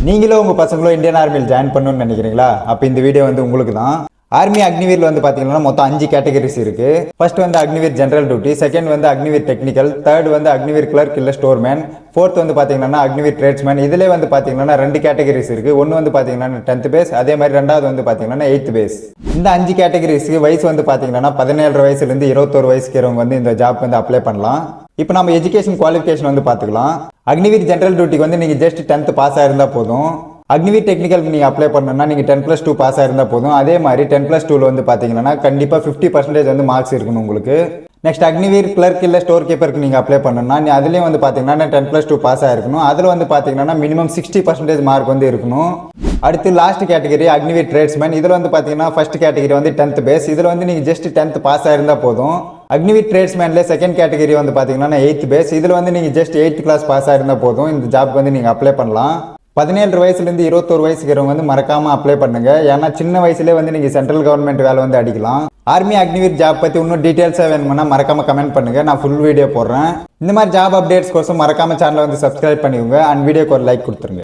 நீங்களும் உங்கள் பசங்களும் இந்தியன் ஆர்மியில் ஜாயின் பண்ணணும்னு நினைக்கிறீங்களா? அப்போ இந்த வீடியோ வந்து உங்களுக்கு தான். ஆர்மி அக்னிவீரில் வந்து பார்த்தீங்கன்னா மொத்தம் 5 கேட்டகரிஸ் இருக்குது. ஃபர்ஸ்ட் வந்து அக்னிவீர் ஜென்ரல் டியூட்டி, செகண்ட் வந்து அக்னிவீர் டெக்னிக்கல், தேர்ட் வந்து அக்னிவீர் கிளர்க் இல்லை ஸ்டோர்மேன், ஃபோர்த் வந்து பார்த்தீங்கன்னா அக்னிவீர் ட்ரேட்ஸ்மேன். இதிலே வந்து பார்த்தீங்கன்னா 2 கேட்டகரிஸ் இருக்குது. ஒன்று வந்து பார்த்தீங்கன்னா 10th பேஸ், அதே மாதிரி ரெண்டாவது வந்து பார்த்தீங்கன்னா 8th பேஸ். இந்த 5 கேட்டகரிஸ்க்கு வயசு வந்து பார்த்தீங்கன்னா 17 வயசுலேருந்து 21 வயசுக்கிறவங்க வந்து இந்த ஜாப் வந்து அப்ளை பண்ணலாம். இப்போ நம்ம எஜுகேஷன் குவாலிஃபிகேஷன் வந்து பார்த்துக்கலாம். அக்னிவீர் ஜென்ரல் டியூட்டிக்கு வந்து நீங்கள் ஜஸ்ட் 10th பாஸ் ஆயிருந்தால் போதும். அக்னிவீர் டெக்னிக்கலுக்கு நீங்கள் அப்ளை பண்ணணும்னா நீங்கள் 10+2 பாஸ் ஆயிருந்தால் போதும். அதே மாதிரி 10+2 வந்து பார்த்தீங்கன்னா கண்டிப்பாக 50% வந்து மார்க்ஸ் இருக்கணும் உங்களுக்கு. நெக்ஸ்ட் அக்னிவீர் கிளர்க் இல்லை ஸ்டோர் கீப்பருக்கு நீங்கள் அப்ளை பண்ணணும்னா அதுலேயும் வந்து பார்த்தீங்கன்னா 10+2 பாஸ் ஆயிருக்கணும். அதில் வந்து பார்த்தீங்கன்னா மினிமம் 60% மார்க் வந்து இருக்கணும். அடுத்து லாஸ்ட் கேட்டகரி அக்னிவீர் ட்ரேட்ஸ்மேன். இதில் வந்து பார்த்தீங்கன்னா ஃபர்ஸ்ட் கேட்டகரி வந்து 10th பேஸ். இதில் வந்து நீங்கள் ஜஸ்ட் 10th பாஸ் ஆயிருந்தால் போதும். அக்னிவீர் ட்ரேட்ஸ்மேன்ல செகண்ட் கேட்டகரி வந்து பார்த்தீங்கன்னா 8th பேஸ். இதில் வந்து நீங்கள் ஜஸ்ட் 8th கிளாஸ் பாஸ் ஆயிருந்தால் போதும். இந்த ஜாப்க்கு வந்து நீங்கள் அப்ளை பண்ணலாம். 17 வயசுலேருந்து 21 வயசுக்கிறவங்க வந்து மறக்காமல் அப்ளை பண்ணுங்க. ஏன்னா சின்ன வயசுலேயே வந்து நீங்கள் சென்ட்ரல் கவர்மெண்ட் வேலை வந்து அடிக்கலாம். ஆர்மி அக்னிவீர் ஜாப் பற்றி இன்னும் டீட்டெயில்ஸாக வேணும்னா மறக்காமல் கமெண்ட் பண்ணுங்க, நான் ஃபுல் வீடியோ போடுறேன். இந்த மாதிரி ஜாப் அப்டேட்ஸ் கோசம் மறக்காமல் சேனலை வந்து சப்ஸ்கிரைப் பண்ணிக்கோங்க அண்ட் வீடியோக்கு ஒரு லைக் கொடுத்துருங்க.